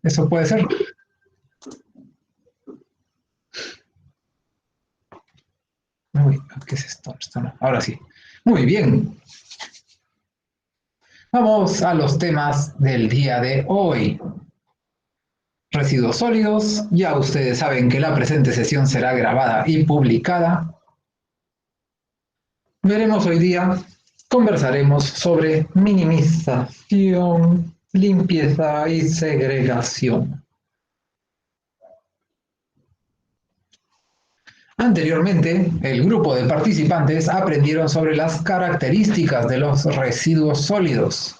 Eso puede ser. Uy, ¿qué es esto? Esto no. Ahora sí. Muy bien. Vamos a los temas del día de hoy. Residuos sólidos. Ya ustedes saben que la presente sesión será grabada y publicada. Veremos hoy día, conversaremos sobre minimización, limpieza y segregación. Anteriormente, el grupo de participantes aprendieron sobre las características de los residuos sólidos.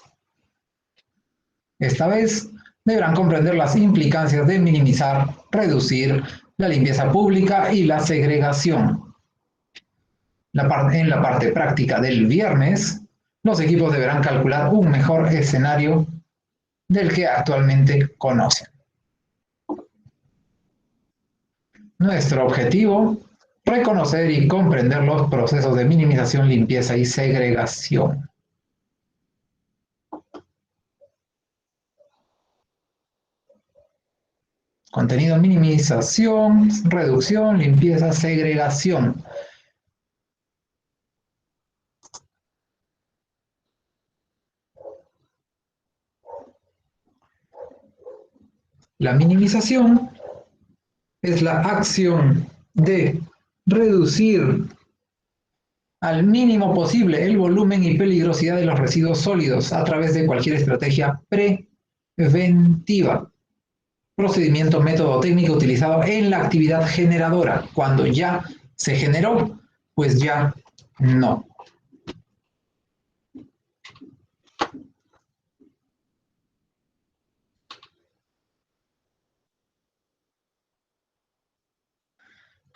Esta vez deberán comprender las implicancias de minimizar, reducir, la limpieza pública y la segregación. En la parte práctica del viernes, los equipos deberán calcular un mejor escenario del que actualmente conocen. Nuestro objetivo, reconocer y comprender los procesos de minimización, limpieza y segregación. Contenido, minimización, reducción, limpieza, segregación. La minimización es la acción de reducir al mínimo posible el volumen y peligrosidad de los residuos sólidos a través de cualquier estrategia preventiva. Procedimiento, método técnico utilizado en la actividad generadora. Cuando ya se generó, pues ya no.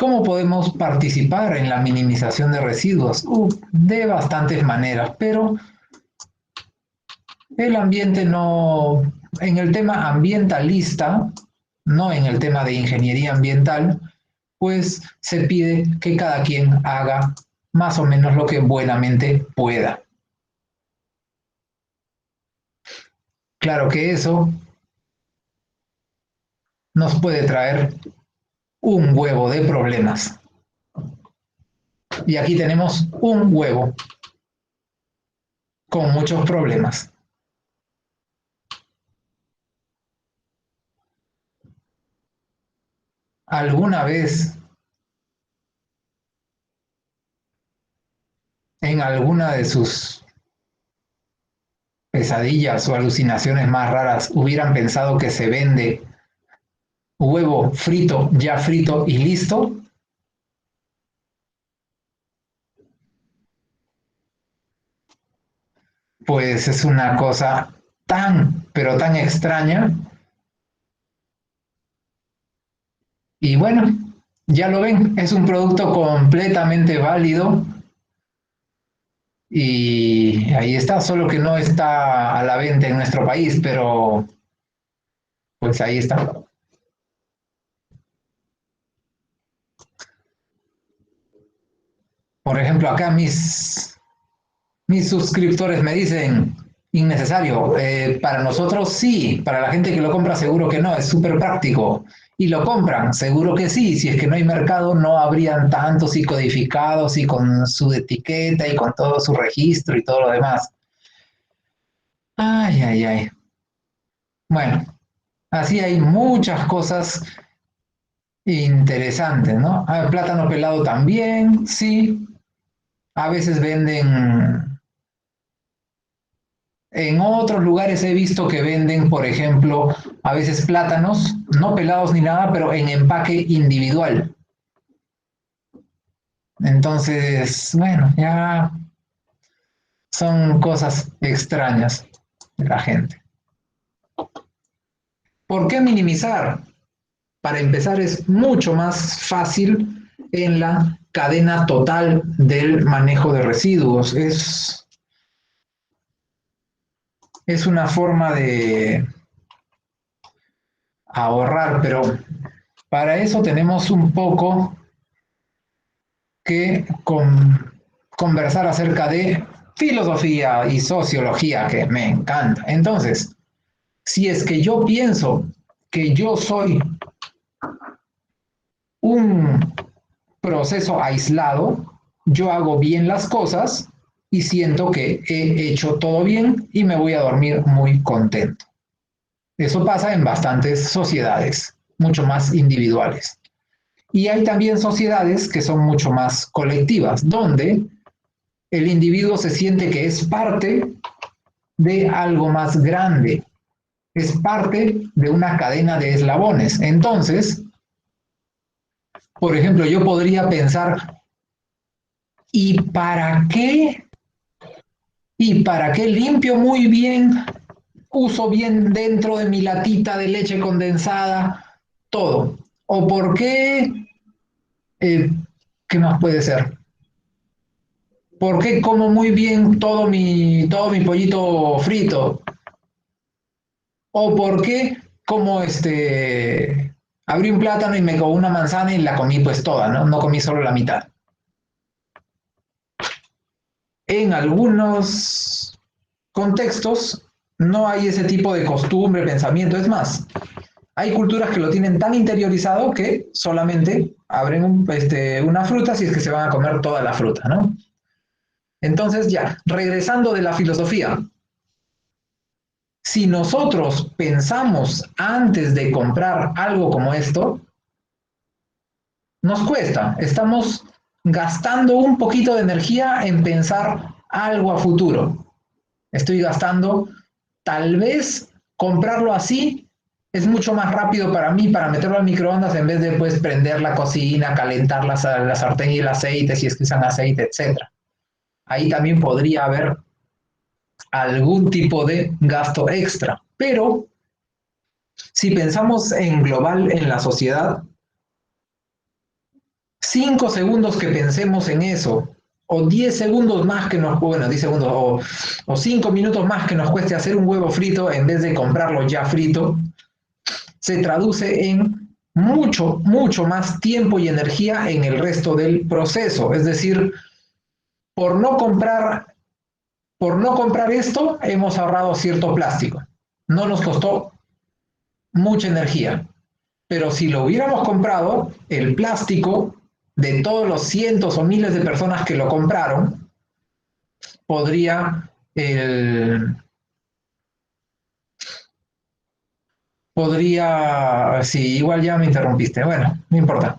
¿Cómo podemos participar en la minimización de residuos? De bastantes maneras, pero el ambiente no, en el tema ambientalista, no en el tema de ingeniería ambiental, pues se pide que cada quien haga más o menos lo que buenamente pueda. Claro que eso nos puede traer un huevo de problemas. Y aquí tenemos un huevo con muchos problemas. ¿Alguna vez en alguna de sus pesadillas o alucinaciones más raras hubieran pensado que se vende huevo frito, ya frito y listo? Pues es una cosa tan, pero tan extraña. Y bueno, ya lo ven, es un producto completamente válido y ahí está, solo que no está a la venta en nuestro país, pero pues ahí está. Por ejemplo, acá mis suscriptores me dicen, innecesario. Para nosotros sí, para la gente que lo compra seguro que no, es súper práctico. Y lo compran, seguro que sí. Si es que no hay mercado, no habrían tantos y codificados y con su etiqueta y con todo su registro y todo lo demás. Ay, ay, ay. Bueno, así hay muchas cosas interesantes, ¿no? Ah, plátano pelado también, sí. A veces venden. En otros lugares he visto que venden, por ejemplo, a veces plátanos, no pelados ni nada, pero en empaque individual. Entonces, bueno, ya son cosas extrañas de la gente. ¿Por qué minimizar? Para empezar, es mucho más fácil en la cadena total del manejo de residuos. Es una forma de ahorrar, pero para eso tenemos un poco que conversar acerca de filosofía y sociología, que me encanta. Entonces, si es que yo pienso que yo soy un proceso aislado, yo hago bien las cosas y siento que he hecho todo bien y me voy a dormir muy contento. Eso pasa en bastantes sociedades, mucho más individuales. Y hay también sociedades que son mucho más colectivas, donde el individuo se siente que es parte de algo más grande, es parte de una cadena de eslabones. Entonces, por ejemplo, yo podría pensar, ¿y para qué? ¿Y para qué limpio muy bien? Uso bien dentro de mi latita de leche condensada, todo. ¿O por qué? Eh, ¿Qué más puede ser? ¿Por qué como muy bien todo mi pollito frito? ¿O por qué como abrí un plátano y me comí una manzana y la comí pues toda, ¿no? No comí solo la mitad. En algunos contextos no hay ese tipo de costumbre, pensamiento. Es más, hay culturas que lo tienen tan interiorizado que solamente abren una fruta si es que se van a comer toda la fruta, ¿no? Entonces ya, regresando de la filosofía, si nosotros pensamos antes de comprar algo como esto, nos cuesta, estamos gastando un poquito de energía en pensar algo a futuro. Estoy gastando, tal vez comprarlo así es mucho más rápido para mí, para meterlo al microondas en vez de pues prender la cocina, calentar la sartén y el aceite, si es que usan aceite, etcétera. Ahí también podría haber algún tipo de gasto extra. Pero si pensamos en global en la sociedad, 5 segundos que pensemos en eso, o 10 segundos más que nos, bueno, 10 segundos, o 5 minutos más que nos cueste hacer un huevo frito en vez de comprarlo ya frito, se traduce en mucho, mucho más tiempo y energía en el resto del proceso. Es decir, por no comprar, por no comprar esto, hemos ahorrado cierto plástico. No nos costó mucha energía. Pero si lo hubiéramos comprado, el plástico de todos los cientos o miles de personas que lo compraron, podría, sí, igual ya me interrumpiste. Bueno, no importa.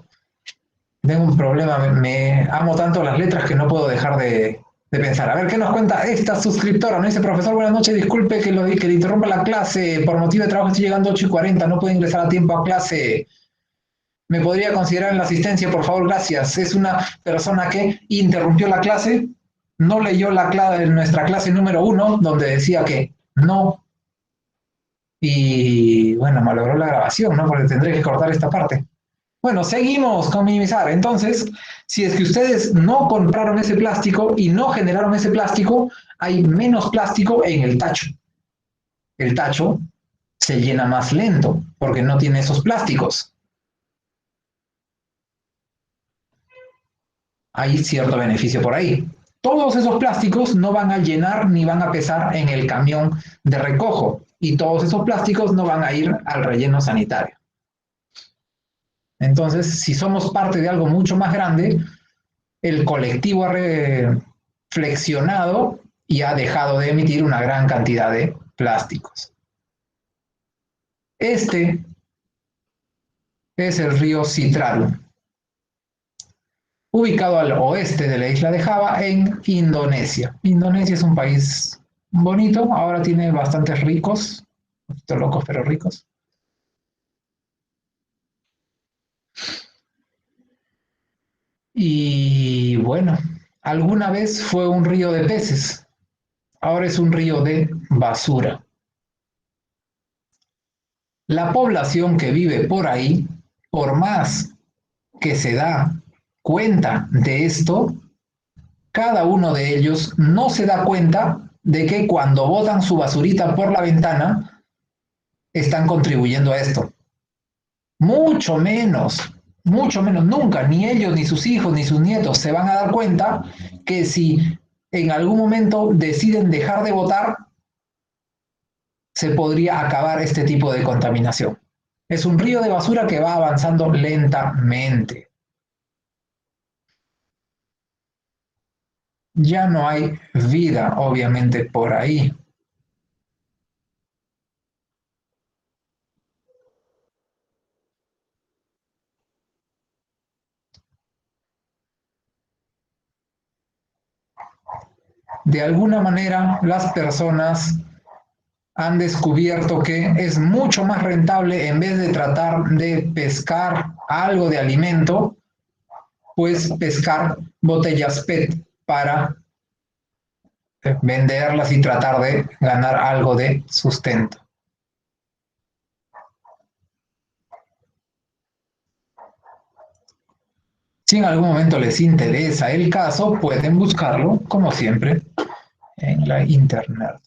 Tengo un problema, me amo tanto las letras que no puedo dejar de pensar. A ver, ¿qué nos cuenta esta suscriptora? No dice, profesor, buenas noches, disculpe que le interrumpa la clase. Por motivo de trabajo estoy llegando a 8:40, no puedo ingresar a tiempo a clase. ¿Me podría considerar en la asistencia, por favor? Gracias. Es una persona que interrumpió la clase, no leyó nuestra clase número 1, donde decía que no. Y bueno, malogró la grabación, ¿no? Porque tendré que cortar esta parte. Bueno, seguimos con minimizar. Entonces, si es que ustedes no compraron ese plástico y no generaron ese plástico, hay menos plástico en el tacho. El tacho se llena más lento porque no tiene esos plásticos. Hay cierto beneficio por ahí. Todos esos plásticos no van a llenar ni van a pesar en el camión de recojo y todos esos plásticos no van a ir al relleno sanitario. Entonces, si somos parte de algo mucho más grande, el colectivo ha reflexionado y ha dejado de emitir una gran cantidad de plásticos. Este es el río Citraru, ubicado al oeste de la isla de Java en Indonesia. Indonesia es un país bonito, ahora tiene bastantes ricos, un poquito locos pero ricos. Y bueno, alguna vez fue un río de peces, ahora es un río de basura. La población que vive por ahí, por más que se da cuenta de esto, cada uno de ellos no se da cuenta de que cuando botan su basurita por la ventana, están contribuyendo a esto. Mucho menos, nunca, ni ellos, ni sus hijos, ni sus nietos se van a dar cuenta que si en algún momento deciden dejar de votar, se podría acabar este tipo de contaminación. Es un río de basura que va avanzando lentamente. Ya no hay vida, obviamente, por ahí. De alguna manera, las personas han descubierto que es mucho más rentable, en vez de tratar de pescar algo de alimento, pues pescar botellas PET para venderlas y tratar de ganar algo de sustento. Si en algún momento les interesa el caso, pueden buscarlo, como siempre, en la internet.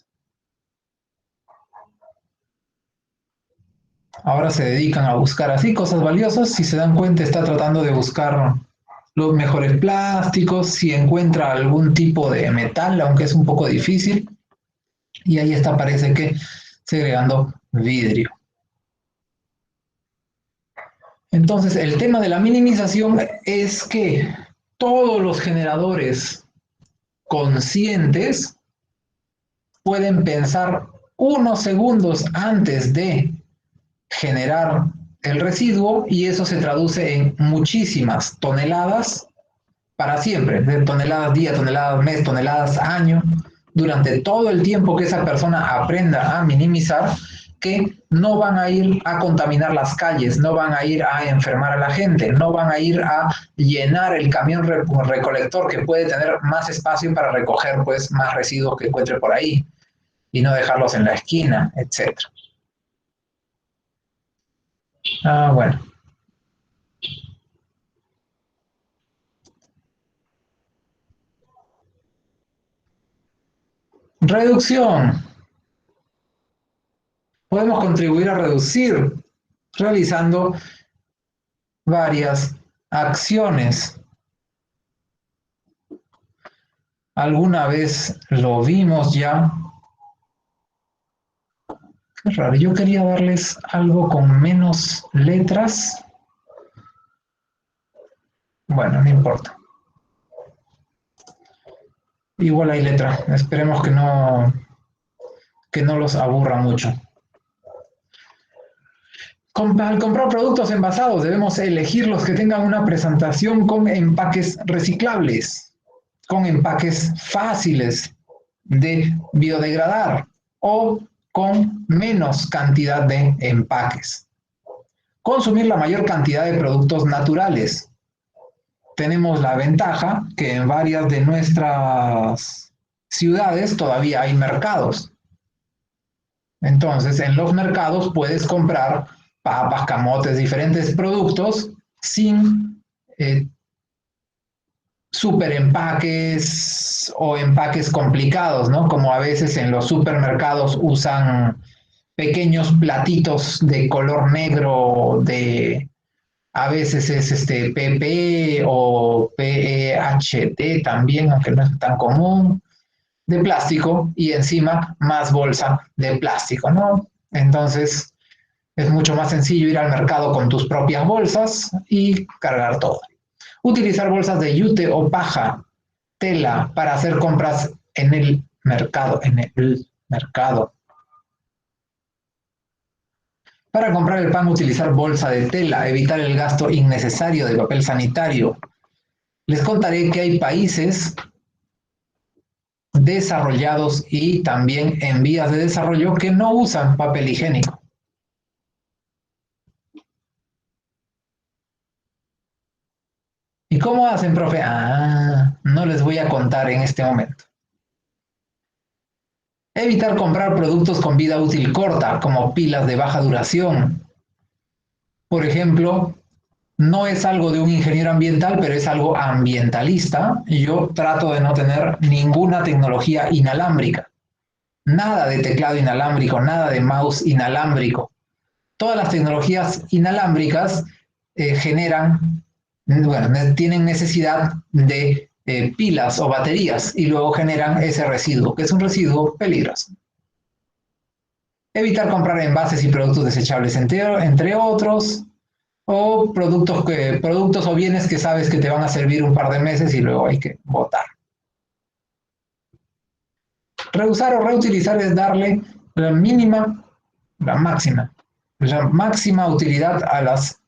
Ahora se dedican a buscar así cosas valiosas. Si se dan cuenta, está tratando de buscar los mejores plásticos, si encuentra algún tipo de metal, aunque es un poco difícil. Y ahí está, parece que segregando vidrio. Entonces, el tema de la minimización es que todos los generadores conscientes pueden pensar unos segundos antes de generar el residuo y eso se traduce en muchísimas toneladas para siempre, de toneladas día, toneladas mes, toneladas año, durante todo el tiempo que esa persona aprenda a minimizar, que no van a ir a contaminar las calles, no van a ir a enfermar a la gente, no van a ir a llenar el camión recolector que puede tener más espacio para recoger pues más residuos que encuentre por ahí y no dejarlos en la esquina, etcétera. Bueno. Reducción. Podemos contribuir a reducir realizando varias acciones. Alguna vez lo vimos ya. Qué raro, yo quería darles algo con menos letras. Bueno, no importa. Igual hay letra. Esperemos que no los aburra mucho. Al comprar productos envasados debemos elegir los que tengan una presentación con empaques reciclables, con empaques fáciles de biodegradar o con menos cantidad de empaques. Consumir la mayor cantidad de productos naturales. Tenemos la ventaja que en varias de nuestras ciudades todavía hay mercados. Entonces, en los mercados puedes comprar papas, camotes, diferentes productos sin super empaques o empaques complicados, ¿no? Como a veces en los supermercados usan pequeños platitos de color negro, de a veces es PP o PEHT también, aunque no es tan común, de plástico y encima más bolsa de plástico, ¿no? Entonces es mucho más sencillo ir al mercado con tus propias bolsas y cargar todo. Utilizar bolsas de yute o paja, tela, para hacer compras en el mercado, Para comprar el pan, utilizar bolsa de tela, evitar el gasto innecesario de papel sanitario. Les contaré que hay países desarrollados y también en vías de desarrollo que no usan papel higiénico. ¿Y cómo hacen, profe? No les voy a contar en este momento. Evitar comprar productos con vida útil corta, como pilas de baja duración. Por ejemplo, no es algo de un ingeniero ambiental, pero es algo ambientalista. Yo trato de no tener ninguna tecnología inalámbrica. Nada de teclado inalámbrico, nada de mouse inalámbrico. Todas las tecnologías inalámbricas generan, bueno, tienen necesidad de pilas o baterías y luego generan ese residuo, que es un residuo peligroso. Evitar comprar envases y productos desechables, entre otros, o productos o bienes que sabes que te van a servir un par de meses y luego hay que botar. Reusar o reutilizar es darle la mínima, la máxima utilidad a las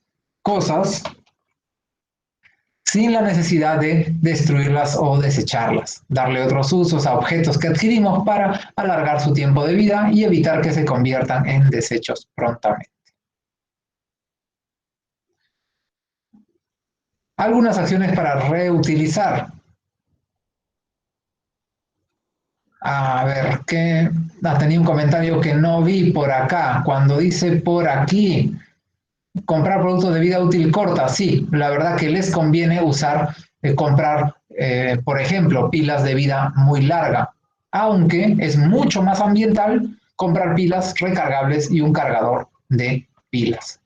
cosas sin la necesidad de destruirlas o desecharlas, darle otros usos a objetos que adquirimos para alargar su tiempo de vida y evitar que se conviertan en desechos prontamente. Algunas acciones para reutilizar. A ver, que tenía un comentario que no vi por acá. Cuando dice por aquí, comprar productos de vida útil corta, sí, la verdad que les conviene comprar, por ejemplo, pilas de vida muy larga, aunque es mucho más ambiental comprar pilas recargables y un cargador de pilas.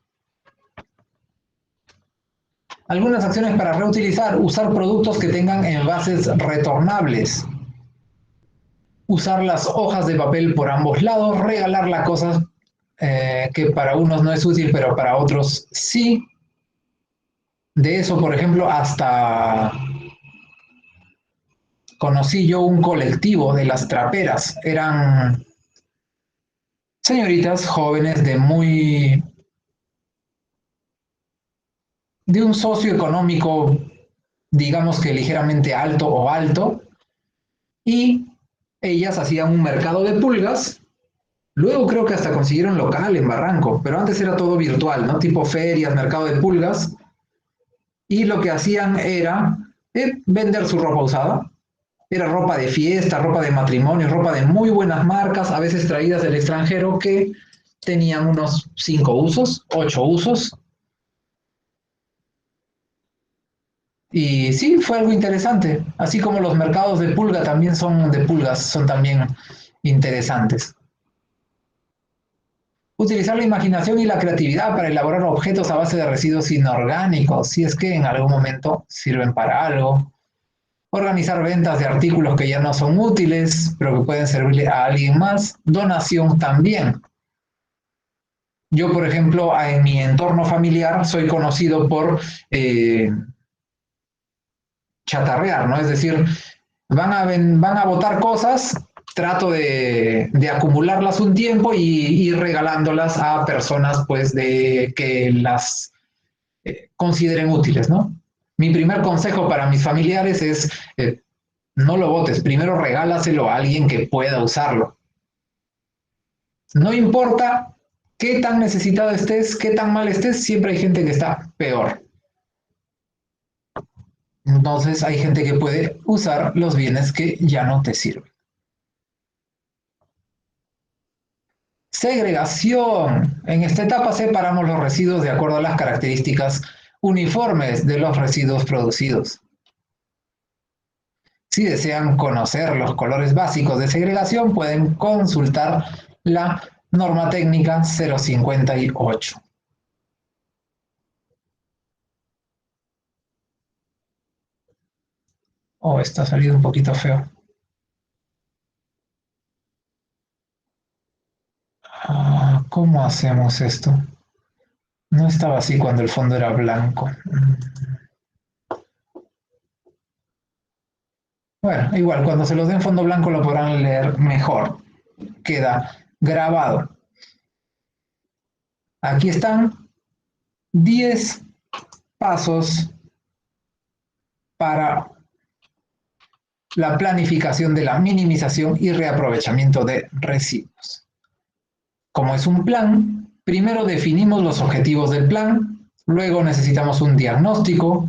Algunas acciones para reutilizar, usar productos que tengan envases retornables, usar las hojas de papel por ambos lados, regalar las cosas que para unos no es útil, pero para otros sí. De eso, por ejemplo, hasta conocí yo un colectivo de las traperas. Eran señoritas jóvenes de un socioeconómico, digamos que ligeramente alto o alto, y ellas hacían un mercado de pulgas. Luego creo que hasta consiguieron local en Barranco, pero antes era todo virtual, ¿no? Tipo ferias, mercado de pulgas, y lo que hacían era vender su ropa usada. Era ropa de fiesta, ropa de matrimonio, ropa de muy buenas marcas, a veces traídas del extranjero, que tenían unos 5 usos, 8 usos. Y sí, fue algo interesante. Así como los mercados de pulga también son de pulgas, son también interesantes. Utilizar la imaginación y la creatividad para elaborar objetos a base de residuos inorgánicos, si es que en algún momento sirven para algo. Organizar ventas de artículos que ya no son útiles, pero que pueden servirle a alguien más. Donación también. Yo, por ejemplo, en mi entorno familiar soy conocido por chatarrear, ¿no? Es decir, van a botar cosas, trato de acumularlas un tiempo y ir regalándolas a personas, pues, que las consideren útiles, ¿no? Mi primer consejo para mis familiares es, no lo botes, primero regálaselo a alguien que pueda usarlo. No importa qué tan necesitado estés, qué tan mal estés, siempre hay gente que está peor. Entonces hay gente que puede usar los bienes que ya no te sirven. Segregación. En esta etapa separamos los residuos de acuerdo a las características uniformes de los residuos producidos. Si desean conocer los colores básicos de segregación, pueden consultar la norma técnica 058. Oh, está salido un poquito feo. ¿Cómo hacemos esto? No estaba así cuando el fondo era blanco. Bueno, igual, cuando se los den fondo blanco lo podrán leer mejor. Queda grabado. Aquí están 10 pasos para la planificación de la minimización y reaprovechamiento de residuos. Como es un plan, primero definimos los objetivos del plan, luego necesitamos un diagnóstico,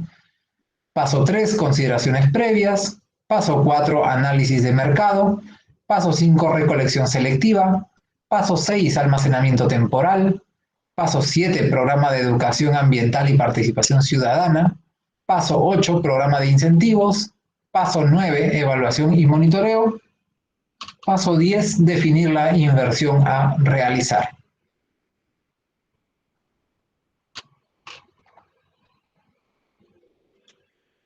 paso 3, consideraciones previas, paso 4, análisis de mercado, paso 5, recolección selectiva, paso 6, almacenamiento temporal, paso 7, programa de educación ambiental y participación ciudadana, paso 8, programa de incentivos, paso 9, evaluación y monitoreo, paso 10, definir la inversión a realizar.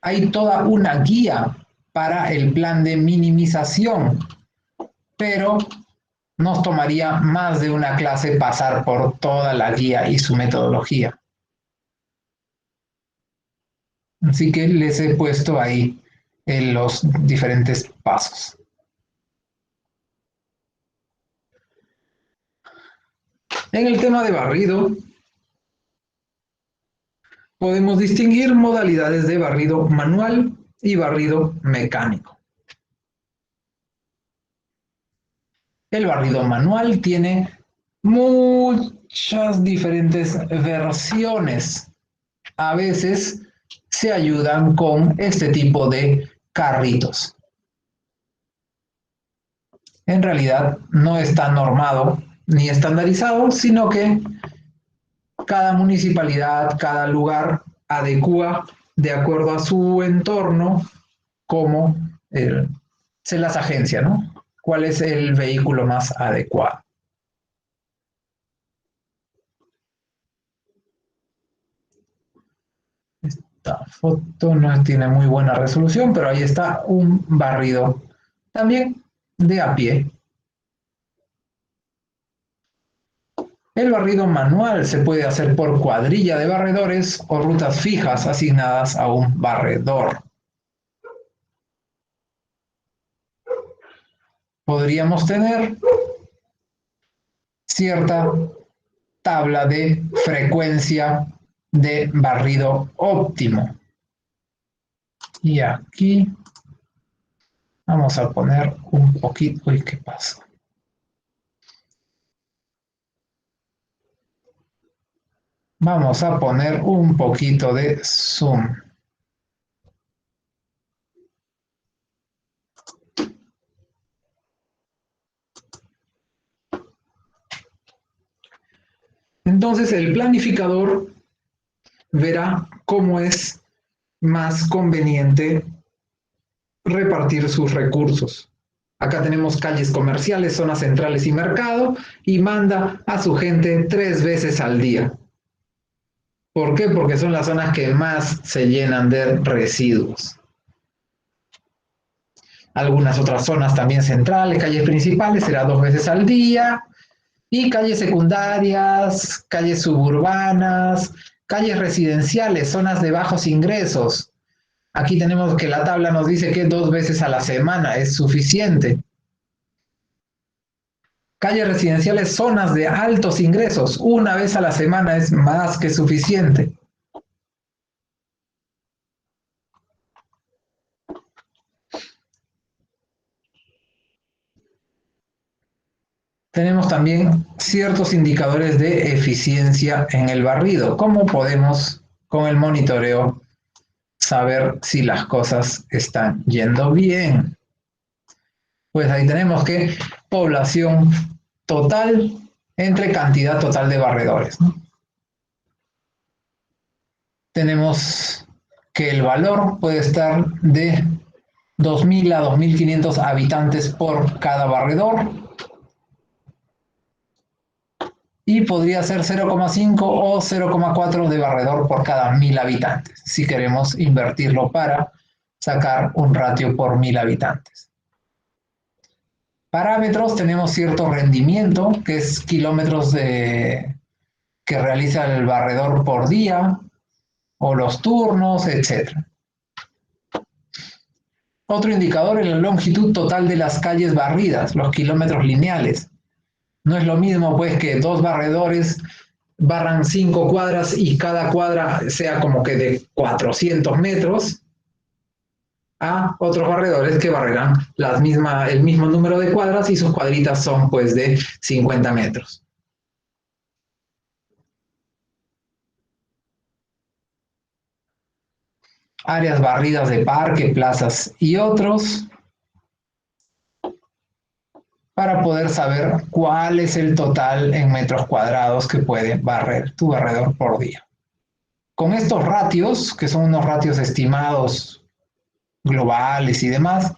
Hay toda una guía para el plan de minimización, pero nos tomaría más de una clase pasar por toda la guía y su metodología. Así que les he puesto ahí los diferentes pasos. En el tema de barrido, podemos distinguir modalidades de barrido manual y barrido mecánico. El barrido manual tiene muchas diferentes versiones. A veces se ayudan con este tipo de carritos. En realidad no está normado ni estandarizado, sino que cada municipalidad, cada lugar adecua de acuerdo a su entorno cómo se las agencia, ¿no? ¿Cuál es el vehículo más adecuado? Esta foto no tiene muy buena resolución, pero ahí está un barrido también de a pie. El barrido manual se puede hacer por cuadrilla de barredores o rutas fijas asignadas a un barredor. Podríamos tener cierta tabla de frecuencia de barrido óptimo. Y aquí vamos a poner un poquito. Uy, ¿qué pasó? Vamos a poner un poquito de zoom. Entonces el planificador verá cómo es más conveniente repartir sus recursos. Acá tenemos calles comerciales, zonas centrales y mercado, y manda a su gente 3 veces al día. ¿Por qué? Porque son las zonas que más se llenan de residuos. Algunas otras zonas también centrales, calles principales, será 2 veces al día, y calles secundarias, calles suburbanas, calles residenciales, zonas de bajos ingresos. Aquí tenemos que la tabla nos dice que 2 veces a la semana es suficiente. Calles residenciales, zonas de altos ingresos, 1 vez a la semana es más que suficiente. Tenemos también ciertos indicadores de eficiencia en el barrido. ¿Cómo podemos, con el monitoreo, saber si las cosas están yendo bien? Pues ahí tenemos que población total entre cantidad total de barredores, ¿no? Tenemos que el valor puede estar de 2.000 a 2.500 habitantes por cada barredor, y podría ser 0,5 o 0,4 de barredor por cada 1.000 habitantes, si queremos invertirlo para sacar un ratio por 1.000 habitantes. Parámetros, tenemos cierto rendimiento, que es kilómetros que realiza el barredor por día, o los turnos, etc. Otro indicador es la longitud total de las calles barridas, los kilómetros lineales. No es lo mismo pues que 2 barredores barran 5 cuadras y cada cuadra sea como que de 400 metros, a otros barredores que barrerán el mismo número de cuadras y sus cuadritas son pues de 50 metros. Áreas barridas de parque, plazas y otros, para poder saber cuál es el total en metros cuadrados que puede barrer tu barredor por día. Con estos ratios, que son unos ratios estimados globales y demás,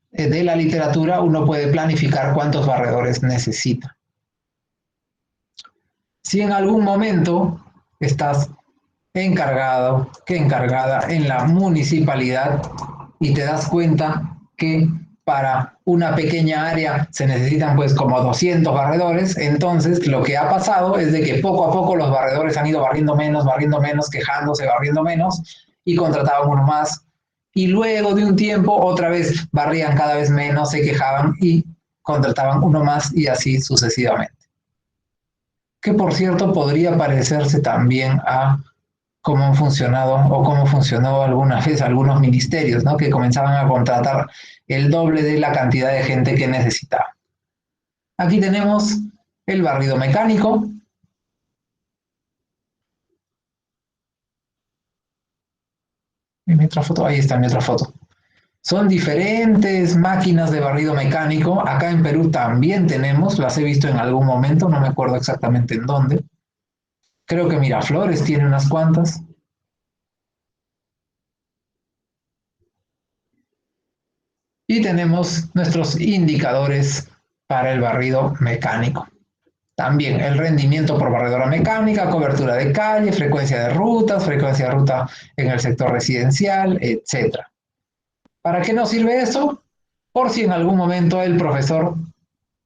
de la literatura, uno puede planificar cuántos barredores necesita. Si en algún momento estás encargada en la municipalidad y te das cuenta que para una pequeña área se necesitan pues como 200 barredores, entonces lo que ha pasado es de que poco a poco los barredores han ido barriendo menos, quejándose, barriendo menos, y contrataban uno más, y luego de un tiempo otra vez barrían cada vez menos, se quejaban y contrataban uno más y así sucesivamente. Que por cierto podría parecerse también a cómo han funcionado o cómo funcionó alguna vez algunos ministerios, ¿no? Que comenzaban a contratar el doble de la cantidad de gente que necesitaban. Aquí tenemos el barrido mecánico. En mi otra foto, ahí está mi otra foto. Son diferentes máquinas de barrido mecánico. Acá en Perú también tenemos, las he visto en algún momento, no me acuerdo exactamente en dónde. Creo que Miraflores tiene unas cuantas. Y tenemos nuestros indicadores para el barrido mecánico. También el rendimiento por barredora mecánica, cobertura de calle, frecuencia de ruta en el sector residencial, etc. ¿Para qué nos sirve eso? Por si en algún momento el profesor,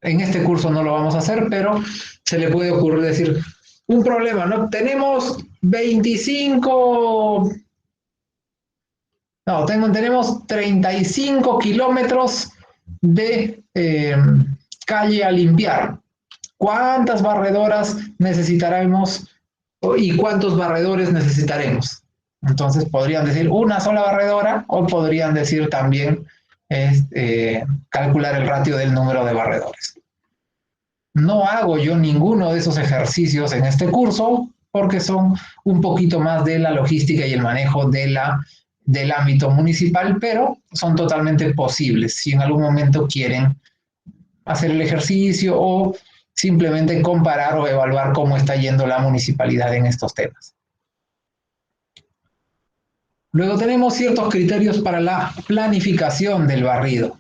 en este curso no lo vamos a hacer, pero se le puede ocurrir decir, un problema, ¿no? Tenemos 35 kilómetros de calle a limpiar. ¿Cuántas barredoras necesitaremos y cuántos barredores necesitaremos? Entonces podrían decir una sola barredora o podrían decir también calcular el ratio del número de barredores. No hago yo ninguno de esos ejercicios en este curso porque son un poquito más de la logística y el manejo del ámbito municipal, pero son totalmente posibles si en algún momento quieren hacer el ejercicio o simplemente comparar o evaluar cómo está yendo la municipalidad en estos temas. Luego tenemos ciertos criterios para la planificación del barrido.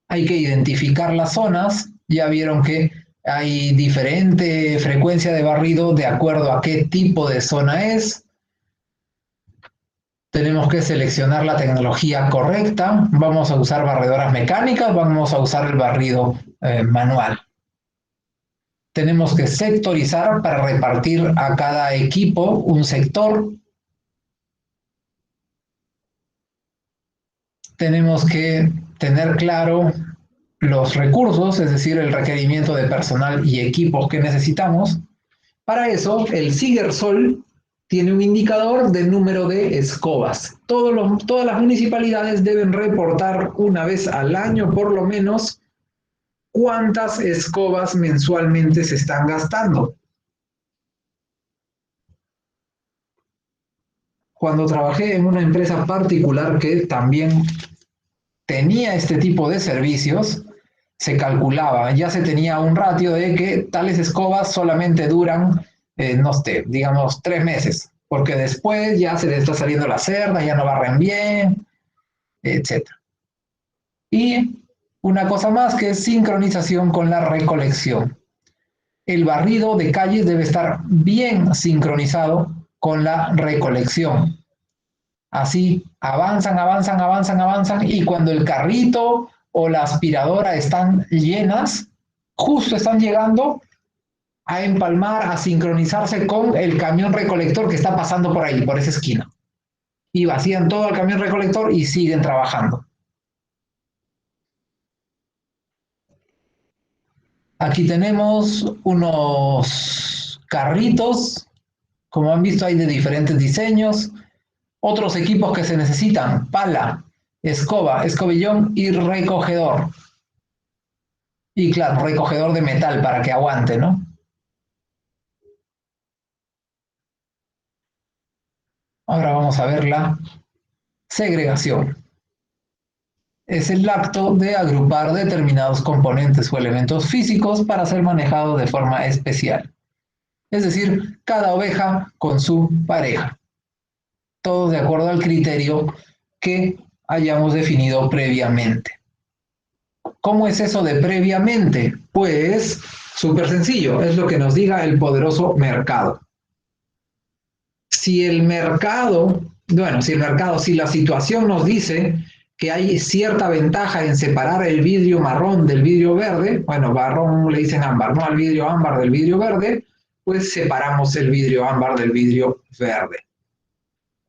Hay que identificar las zonas. Ya vieron que hay diferente frecuencia de barrido de acuerdo a qué tipo de zona es. Tenemos que seleccionar la tecnología correcta. Vamos a usar barredoras mecánicas, vamos a usar el barrido manual. Tenemos que sectorizar para repartir a cada equipo un sector. Tenemos que tener claro los recursos, es decir, el requerimiento de personal y equipos que necesitamos. Para eso, el Sigersol tiene un indicador de número de escobas. Todas las municipalidades deben reportar una vez al año, por lo menos, cuántas escobas mensualmente se están gastando. Cuando trabajé en una empresa particular que también tenía este tipo de servicios, se calculaba, ya se tenía un ratio de que tales escobas solamente duran, no sé, digamos 3 meses, porque después ya se les está saliendo la cerda, ya no barren bien, etc. Y una cosa más que es sincronización con la recolección. El barrido de calles debe estar bien sincronizado con la recolección. Así avanzan y cuando el carrito o la aspiradora están llenas, justo están llegando a empalmar, a sincronizarse con el camión recolector que está pasando por ahí, por esa esquina. Y vacían todo el camión recolector y siguen trabajando. Aquí tenemos unos carritos, como han visto hay de diferentes diseños. Otros equipos que se necesitan: pala, escoba, escobillón y recogedor. Y claro, recogedor de metal para que aguante, ¿no? Ahora vamos a ver la segregación. Es el acto de agrupar determinados componentes o elementos físicos para ser manejados de forma especial. Es decir, cada oveja con su pareja. Todo de acuerdo al criterio que hayamos definido previamente. ¿Cómo es eso de previamente? Pues súper sencillo, es lo que nos diga el poderoso mercado. Si la situación nos dice que hay cierta ventaja en separar el vidrio marrón del vidrio verde, bueno, marrón le dicen ámbar, ¿no? Al vidrio ámbar del vidrio verde, pues separamos el vidrio ámbar del vidrio verde.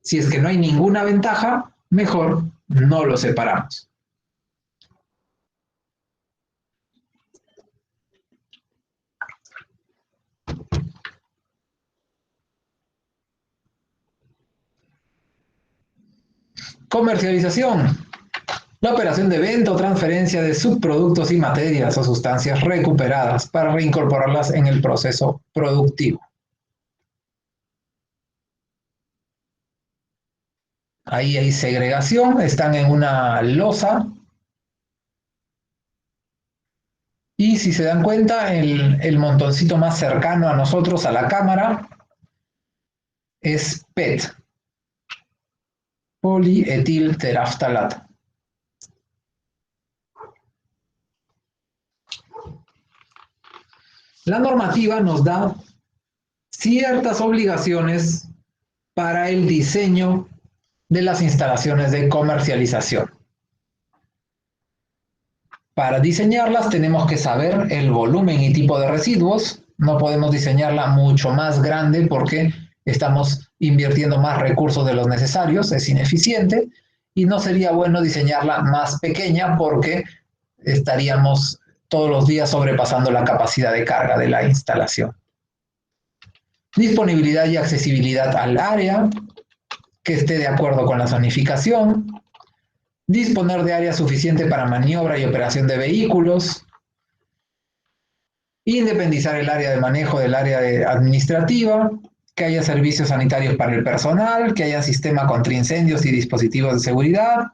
Si es que no hay ninguna ventaja, mejor no lo separamos. Comercialización. La operación de venta o transferencia de subproductos y materias o sustancias recuperadas para reincorporarlas en el proceso productivo. Ahí hay segregación, están en una losa. Y si se dan cuenta, el montoncito más cercano a nosotros, a la cámara, es PET, polietilteraftalato. La normativa nos da ciertas obligaciones para el diseño de las instalaciones de comercialización. Para diseñarlas tenemos que saber el volumen y tipo de residuos. No podemos diseñarla mucho más grande porque estamos invirtiendo más recursos de los necesarios, es ineficiente, y no sería bueno diseñarla más pequeña porque estaríamos todos los días sobrepasando la capacidad de carga de la instalación. Disponibilidad y accesibilidad al área, que esté de acuerdo con la zonificación. Disponer de área suficiente para maniobra y operación de vehículos. Independizar el área de manejo del área administrativa. Que haya servicios sanitarios para el personal. Que haya sistema contra incendios y dispositivos de seguridad.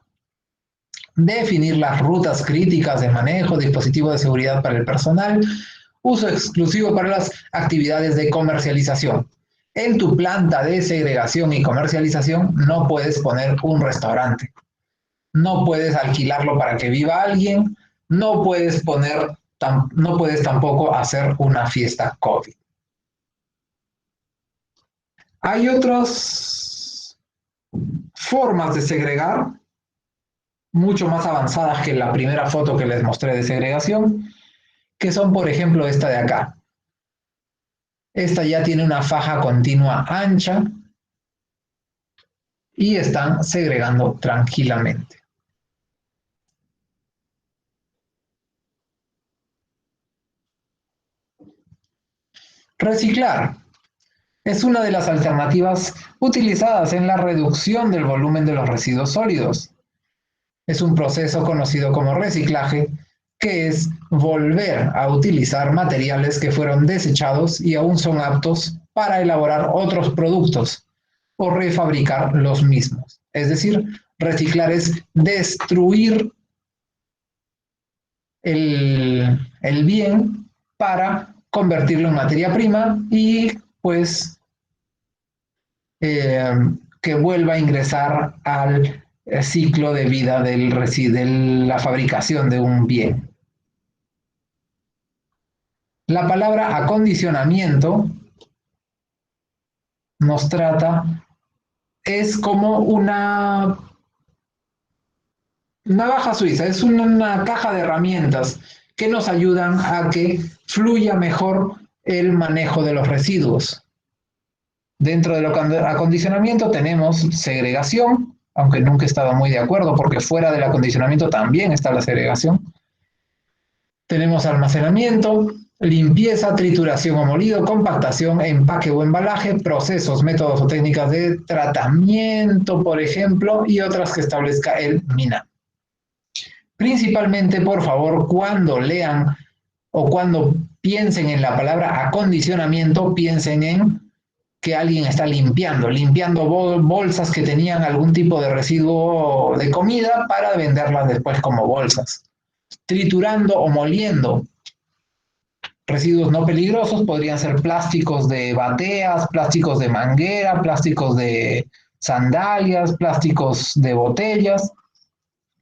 Definir las rutas críticas de manejo, dispositivos de seguridad para el personal. Uso exclusivo para las actividades de comercialización. En tu planta de segregación y comercialización no puedes poner un restaurante. No puedes alquilarlo para que viva alguien, no puedes tampoco hacer una fiesta COVID. Hay otras formas de segregar, mucho más avanzadas que la primera foto que les mostré de segregación, que son, por ejemplo, esta de acá. Esta ya tiene una faja continua ancha y están segregando tranquilamente. Reciclar es una de las alternativas utilizadas en la reducción del volumen de los residuos sólidos. Es un proceso conocido como reciclaje, que es volver a utilizar materiales que fueron desechados y aún son aptos para elaborar otros productos o refabricar los mismos. Es decir, reciclar es destruir el bien para convertirlo en materia prima y pues que vuelva a ingresar al ciclo de vida de la fabricación de un bien. La palabra acondicionamiento nos trata, es como una navaja suiza, es una caja de herramientas que nos ayudan a que fluya mejor el manejo de los residuos. Dentro del acondicionamiento tenemos segregación, aunque nunca he estado muy de acuerdo porque fuera del acondicionamiento también está la segregación. Tenemos almacenamiento, limpieza, trituración o molido, compactación, empaque o embalaje, procesos, métodos o técnicas de tratamiento, por ejemplo, y otras que establezca el MINAM. Principalmente, por favor, cuando lean o cuando piensen en la palabra acondicionamiento, piensen en que alguien está limpiando bolsas que tenían algún tipo de residuo de comida para venderlas después como bolsas. Triturando o moliendo. Residuos no peligrosos podrían ser plásticos de bateas, plásticos de manguera, plásticos de sandalias, plásticos de botellas,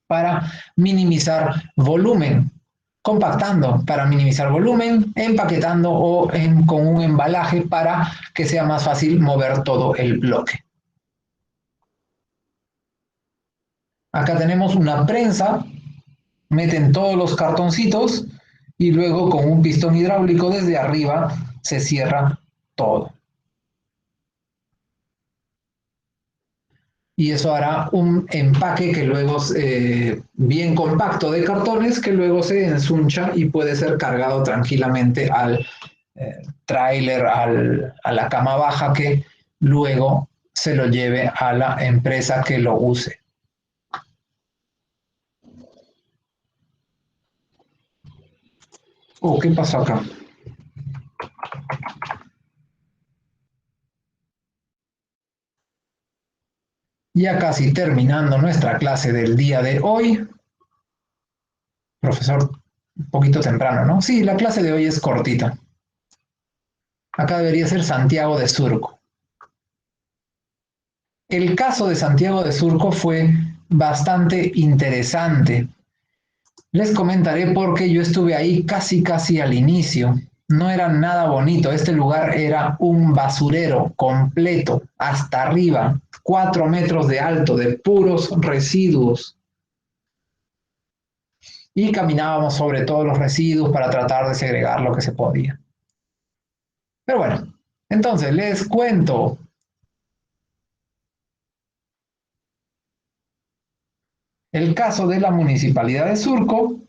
para minimizar volumen. Compactando para minimizar volumen, empaquetando o con un embalaje para que sea más fácil mover todo el bloque. Acá tenemos una prensa, meten todos los cartoncitos y luego con un pistón hidráulico desde arriba se cierra todo. Y eso hará un empaque que luego bien compacto de cartones que luego se ensuncha y puede ser cargado tranquilamente al tráiler, a la cama baja que luego se lo lleve a la empresa que lo use. Oh, ¿qué pasó acá? Ya casi terminando nuestra clase del día de hoy. Profesor, un poquito temprano, ¿no? Sí, la clase de hoy es cortita. Acá debería ser Santiago de Surco. El caso de Santiago de Surco fue bastante interesante. Les comentaré porque yo estuve ahí casi al inicio. No era nada bonito. Este lugar era un basurero completo, hasta arriba, 4 metros de alto, de puros residuos. Y caminábamos sobre todos los residuos para tratar de segregar lo que se podía. Pero bueno, entonces les cuento. El caso de la Municipalidad de Surco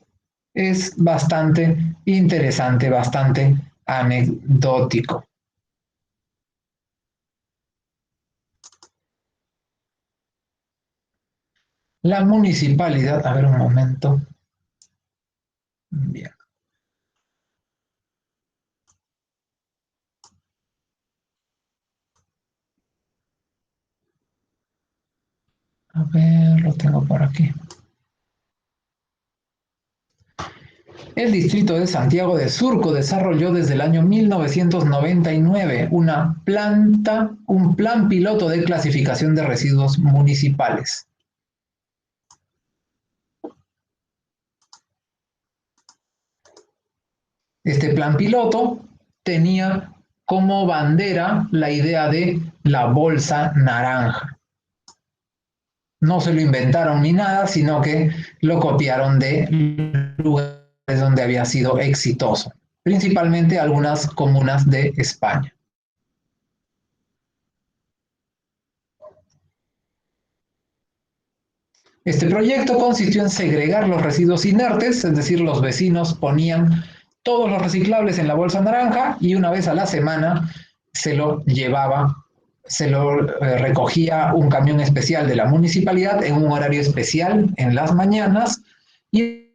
es bastante interesante, bastante anecdótico. La municipalidad, a ver un momento. Bien. A ver, lo tengo por aquí. El distrito de Santiago de Surco desarrolló desde el año 1999 un plan piloto de clasificación de residuos municipales. Este plan piloto tenía como bandera la idea de la bolsa naranja. No se lo inventaron ni nada, sino que lo copiaron de lugares donde había sido exitoso, principalmente algunas comunas de España. Este proyecto consistió en segregar los residuos inertes, es decir, los vecinos ponían todos los reciclables en la bolsa naranja y una vez a la semana se lo llevaba, se lo recogía un camión especial de la municipalidad en un horario especial en las mañanas y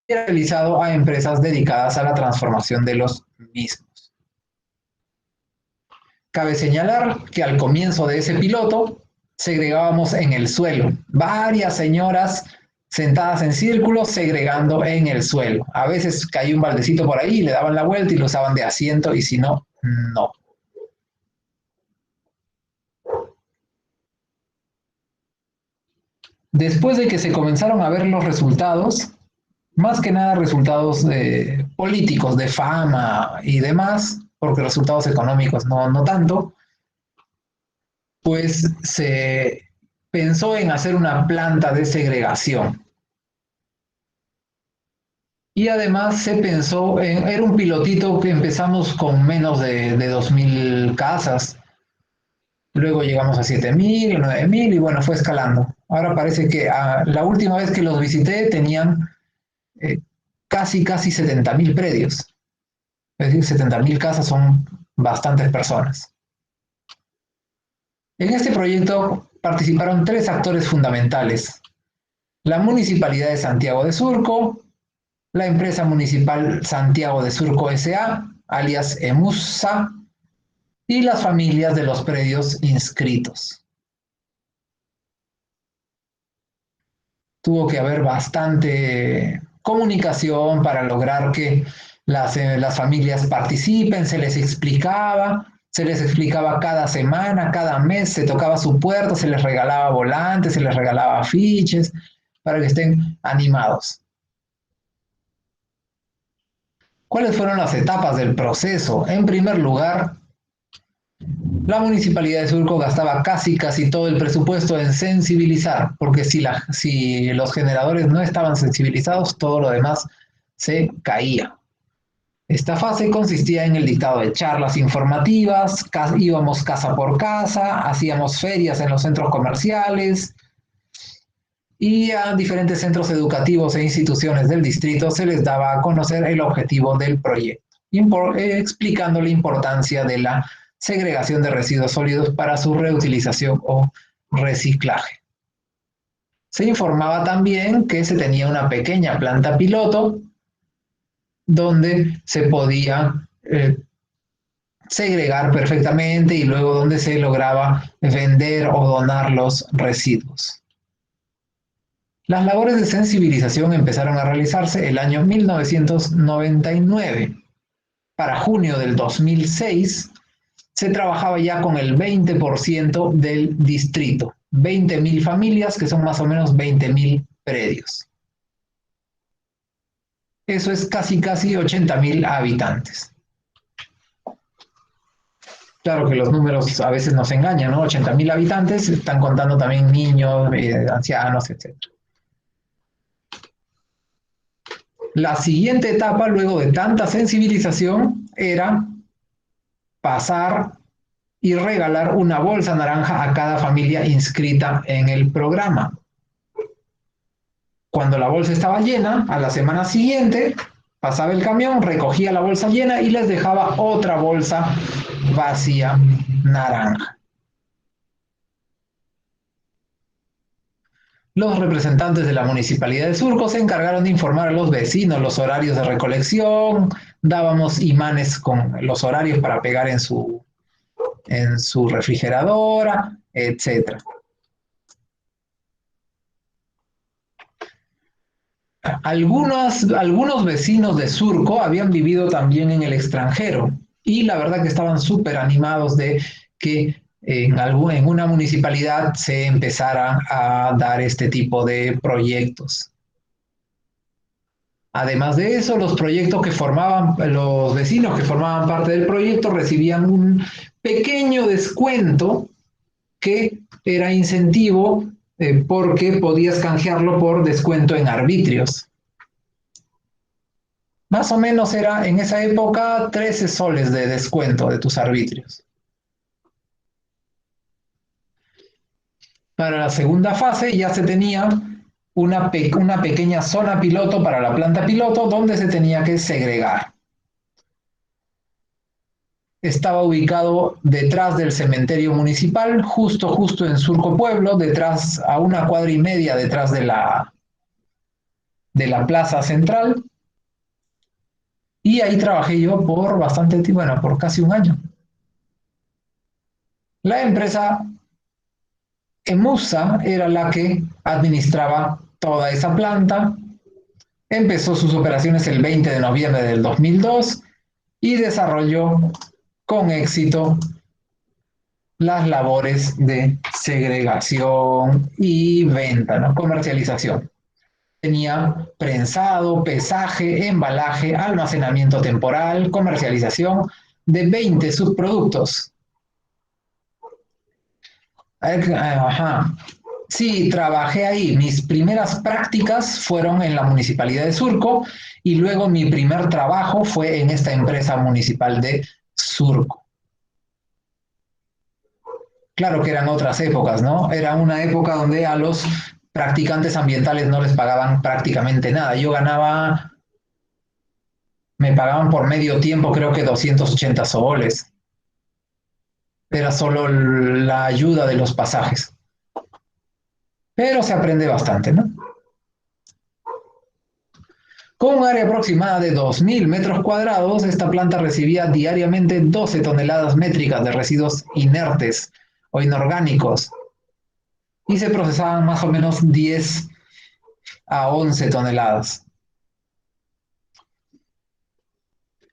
era realizado a empresas dedicadas a la transformación de los mismos. Cabe señalar que al comienzo de ese piloto segregábamos en el suelo, varias señoras sentadas en círculo segregando en el suelo. A veces caía un baldecito por ahí, le daban la vuelta y lo usaban de asiento y si no, no. Después de que se comenzaron a ver los resultados, más que nada resultados políticos, de fama y demás, porque resultados económicos no tanto, pues se pensó en hacer una planta de segregación. Y además se pensó en, era un pilotito que empezamos con menos de 2.000 casas, luego llegamos a 7.000, 9.000 y bueno, fue escalando. Ahora parece que la última vez que los visité tenían eh, casi 70.000 predios. Es decir, 70.000 casas son bastantes personas. En este proyecto participaron 3 actores fundamentales: la Municipalidad de Santiago de Surco, la empresa municipal Santiago de Surco S.A., alias EMUSA, y las familias de los predios inscritos. Tuvo que haber bastante comunicación para lograr que las familias participen, se les explicaba cada semana, cada mes, se tocaba su puerta, se les regalaba volantes, se les regalaba afiches para que estén animados. ¿Cuáles fueron las etapas del proceso? En primer lugar, La Municipalidad de Surco gastaba casi todo el presupuesto en sensibilizar, porque si los generadores no estaban sensibilizados, todo lo demás se caía. Esta fase consistía en el dictado de charlas informativas, íbamos casa por casa, hacíamos ferias en los centros comerciales y a diferentes centros educativos e instituciones del distrito se les daba a conocer el objetivo del proyecto, explicando la importancia de la segregación de residuos sólidos para su reutilización o reciclaje. Se informaba también que se tenía una pequeña planta piloto donde se podía segregar perfectamente y luego donde se lograba vender o donar los residuos. Las labores de sensibilización empezaron a realizarse el año 1999. Para junio del 2006 se trabajaba ya con el 20% del distrito, 20.000 familias, que son más o menos 20.000 predios. Eso es casi 80.000 habitantes. Claro que los números a veces nos engañan, ¿no? 80.000 habitantes, están contando también niños, ancianos, etc. La siguiente etapa, luego de tanta sensibilización, era pasar y regalar una bolsa naranja a cada familia inscrita en el programa. Cuando la bolsa estaba llena, a la semana siguiente, pasaba el camión, recogía la bolsa llena y les dejaba otra bolsa vacía naranja. Los representantes de la Municipalidad de Surco se encargaron de informar a los vecinos los horarios de recolección, dábamos imanes con los horarios para pegar en su refrigeradora, etc. Algunos vecinos de Surco habían vivido también en el extranjero y la verdad que estaban súper animados de que en una municipalidad se empezara a dar este tipo de proyectos. Además de eso, los vecinos que formaban parte del proyecto recibían un pequeño descuento que era incentivo porque podías canjearlo por descuento en arbitrios. Más o menos era en esa época 13 soles de descuento de tus arbitrios. Para la segunda fase ya se tenía una pequeña zona piloto para la planta piloto donde se tenía que segregar. Estaba ubicado detrás del cementerio municipal, justo en Surco Pueblo, detrás, a 1,5 cuadras detrás de la plaza central. Y ahí trabajé yo por bastante tiempo, bueno, por casi un año. La empresa EMUSA era la que administraba toda esa planta. Empezó sus operaciones el 20 de noviembre del 2002 y desarrolló con éxito las labores de segregación y venta, ¿no? Comercialización. Tenía prensado, pesaje, embalaje, almacenamiento temporal, comercialización de 20 subproductos. Ajá. Sí, trabajé ahí. Mis primeras prácticas fueron en la Municipalidad de Surco y luego mi primer trabajo fue en esta empresa municipal de Surco. Claro que eran otras épocas, ¿no? Era una época donde a los practicantes ambientales no les pagaban prácticamente nada. Me pagaban por medio tiempo, creo que 280 soles. Era solo la ayuda de los pasajes. Pero se aprende bastante, ¿no? Con un área aproximada de 2.000 metros cuadrados, esta planta recibía diariamente 12 toneladas métricas de residuos inertes o inorgánicos y se procesaban más o menos 10 a 11 toneladas.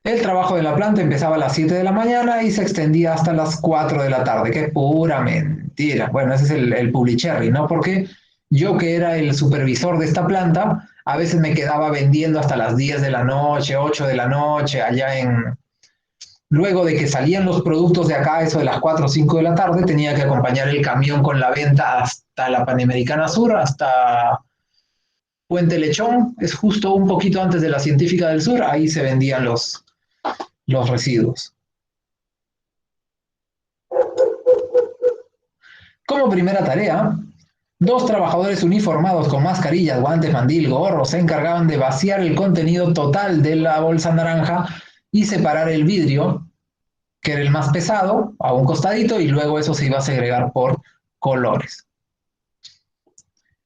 El trabajo de la planta empezaba a las 7 de la mañana y se extendía hasta las 4 de la tarde, que es pura mentira. Bueno, ese es el Pulicherry, ¿no? Porque yo, que era el supervisor de esta planta, a veces me quedaba vendiendo hasta las 10 de la noche, 8 de la noche, allá Luego de que salían los productos de acá, eso de las 4 o 5 de la tarde, tenía que acompañar el camión con la venta hasta la Panamericana Sur, hasta Puente Lechón, es justo un poquito antes de la Científica del Sur, ahí se vendían los residuos. Como primera tarea, 2 trabajadores uniformados con mascarillas, guantes, mandil, gorro se encargaban de vaciar el contenido total de la bolsa naranja y separar el vidrio, que era el más pesado, a un costadito, y luego eso se iba a segregar por colores.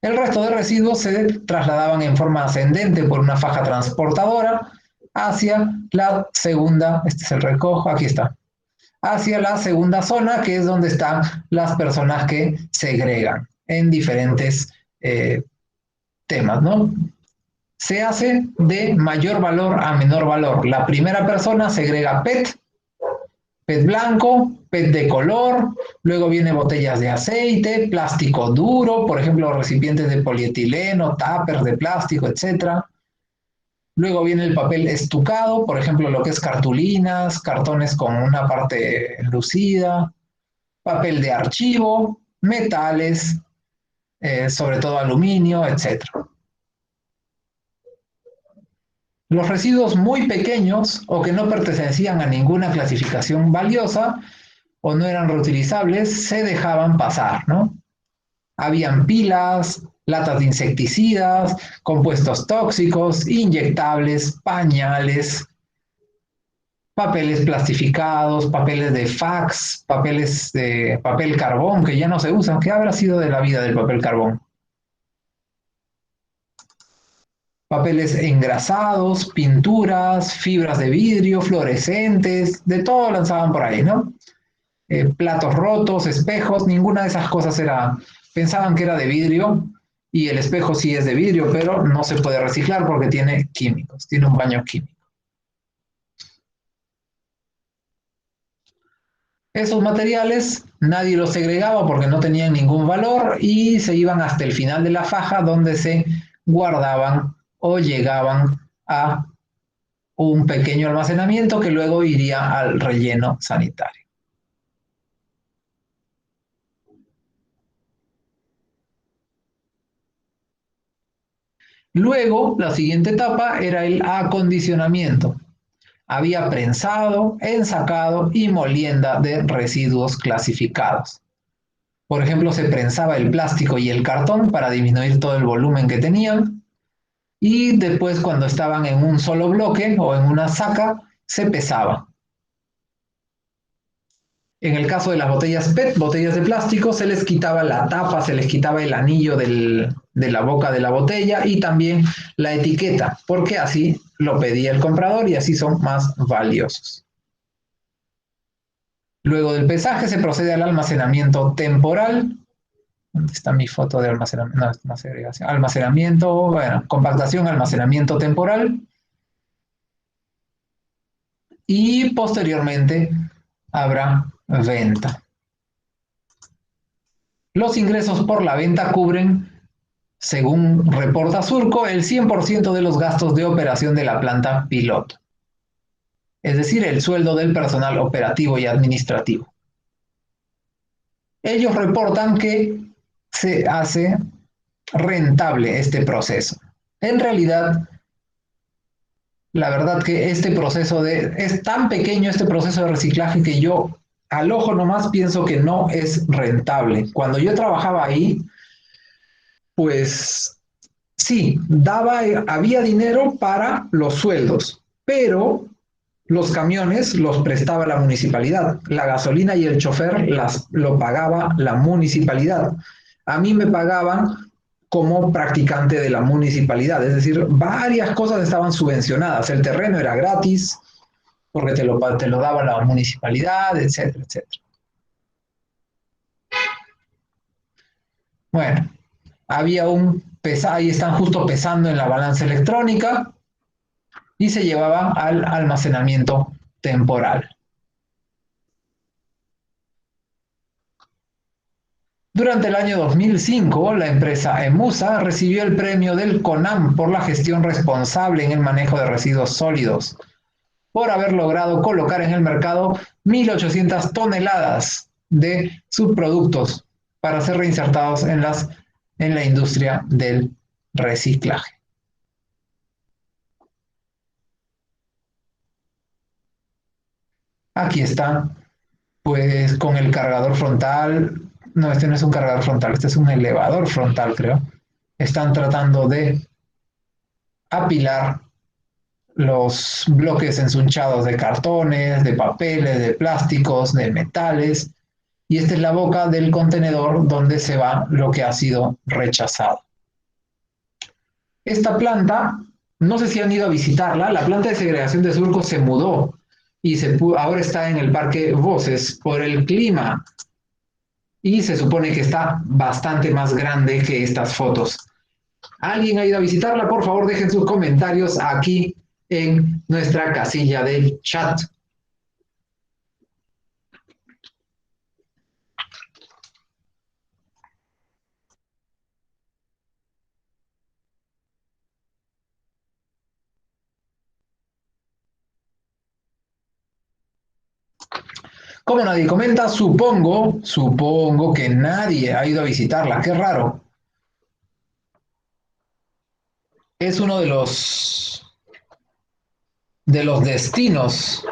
El resto de residuos se trasladaban en forma ascendente por una faja transportadora hacia la segunda, este es el recojo, aquí está, hacia la segunda zona, que es donde están las personas que segregan en diferentes temas, ¿no? Se hace de mayor valor a menor valor. La primera persona segrega PET blanco, PET de color, luego viene botellas de aceite, plástico duro, por ejemplo, recipientes de polietileno, tuppers de plástico, etc. Luego viene el papel estucado, por ejemplo, lo que es cartulinas, cartones con una parte enlucida, papel de archivo, metales, sobre todo aluminio, etc. Los residuos muy pequeños o que no pertenecían a ninguna clasificación valiosa o no eran reutilizables, se dejaban pasar, ¿no? Habían pilas, latas de insecticidas, compuestos tóxicos, inyectables, pañales, papeles plastificados, papeles de fax, papeles de papel carbón que ya no se usan. ¿Qué habrá sido de la vida del papel carbón? Papeles engrasados, pinturas, fibras de vidrio, fluorescentes, de todo lanzaban por ahí, ¿no? Platos rotos, espejos, ninguna de esas cosas era, pensaban que era de vidrio, y el espejo sí es de vidrio, pero no se puede reciclar porque tiene químicos, tiene un baño químico. Esos materiales nadie los segregaba porque no tenían ningún valor y se iban hasta el final de la faja donde se guardaban o llegaban a un pequeño almacenamiento que luego iría al relleno sanitario. Luego, la siguiente etapa era el acondicionamiento. Había prensado, ensacado y molienda de residuos clasificados. Por ejemplo, se prensaba el plástico y el cartón para disminuir todo el volumen que tenían, y después, cuando estaban en un solo bloque o en una saca, se pesaba. En el caso de las botellas PET, botellas de plástico, se les quitaba la tapa, se les quitaba el anillo de la boca de la botella y también la etiqueta, porque así lo pedía el comprador y así son más valiosos. Luego del pesaje se procede al almacenamiento temporal. ¿Dónde está mi foto de almacenamiento? No, no segregación. Almacenamiento, bueno, compactación, almacenamiento temporal. Y posteriormente habrá venta. Los ingresos por la venta cubren, según reporta Surco, el 100% de los gastos de operación de la planta piloto. Es decir, el sueldo del personal operativo y administrativo. Ellos reportan que se hace rentable este proceso. En realidad, la verdad que este proceso es tan pequeño este proceso de reciclaje que yo al ojo nomás pienso que no es rentable. Cuando yo trabajaba ahí, pues sí, había dinero para los sueldos, pero los camiones los prestaba la municipalidad. La gasolina y el chofer lo pagaba la municipalidad. A mí me pagaban como practicante de la municipalidad, es decir, varias cosas estaban subvencionadas. El terreno era gratis porque te lo daba la municipalidad, etcétera, etcétera. Bueno, había ahí están justo pesando en la balanza electrónica y se llevaba al almacenamiento temporal. Durante el año 2005, la empresa EMUSA recibió el premio del CONAM por la gestión responsable en el manejo de residuos sólidos. por haber logrado colocar en el mercado 1.800 toneladas de subproductos para ser reinsertados en la industria del reciclaje. Aquí está, pues con el cargador frontal. No, este no es un cargador frontal, este es un elevador frontal, creo. Están tratando de apilar los bloques ensunchados de cartones, de papeles, de plásticos, de metales. Y esta es la boca del contenedor donde se va lo que ha sido rechazado. Esta planta, no sé si han ido a visitarla, la planta de segregación de Surco se mudó y ahora está en el Parque Voces por el clima y se supone que está bastante más grande que estas fotos. ¿Alguien ha ido a visitarla? Por favor, dejen sus comentarios aquí en nuestra casilla del chat. Como nadie comenta, supongo que nadie ha ido a visitarla. Qué raro. Es uno de los destinos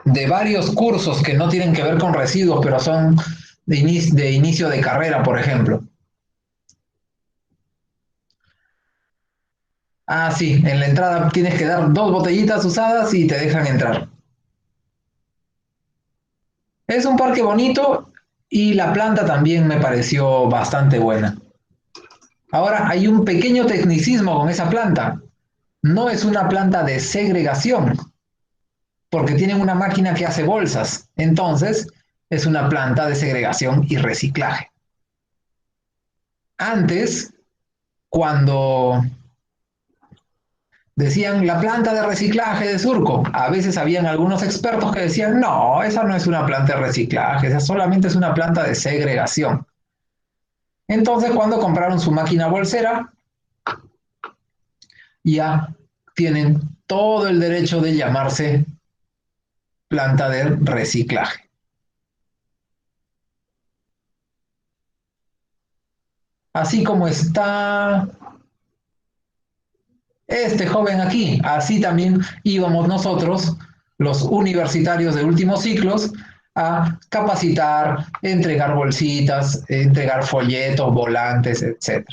de varios cursos que no tienen que ver con residuos, pero son de inicio de carrera, por ejemplo. Ah, sí, en la entrada tienes que dar 2 botellitas usadas y te dejan entrar. Es un parque bonito y la planta también me pareció bastante buena. Ahora, hay un pequeño tecnicismo con esa planta. No es una planta de segregación, porque tienen una máquina que hace bolsas. Entonces, es una planta de segregación y reciclaje. Antes, cuando decían la planta de reciclaje de Surco, a veces habían algunos expertos que decían, no, esa no es una planta de reciclaje, esa solamente es una planta de segregación. Entonces, cuando compraron su máquina bolsera, ya tienen todo el derecho de llamarse planta de reciclaje. Así como está este joven aquí, así también íbamos nosotros, los universitarios de últimos ciclos, a capacitar, entregar bolsitas, entregar folletos, volantes, etc.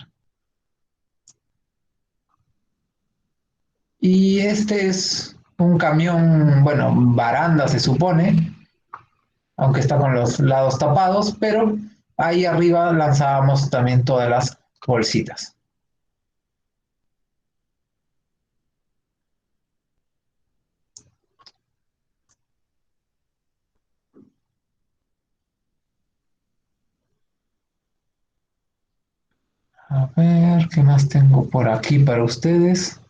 Y este es un camión, bueno, baranda se supone, aunque está con los lados tapados, pero ahí arriba lanzábamos también todas las bolsitas. A ver, ¿qué más tengo por aquí para ustedes?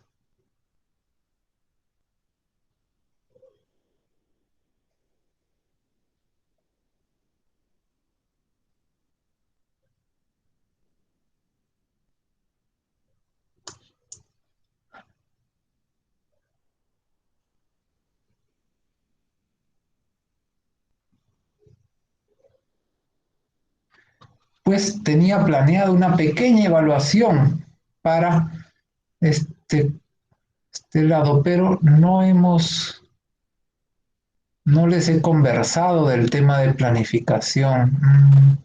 Pues tenía planeado una pequeña evaluación para este, este lado, pero no les he conversado del tema de planificación.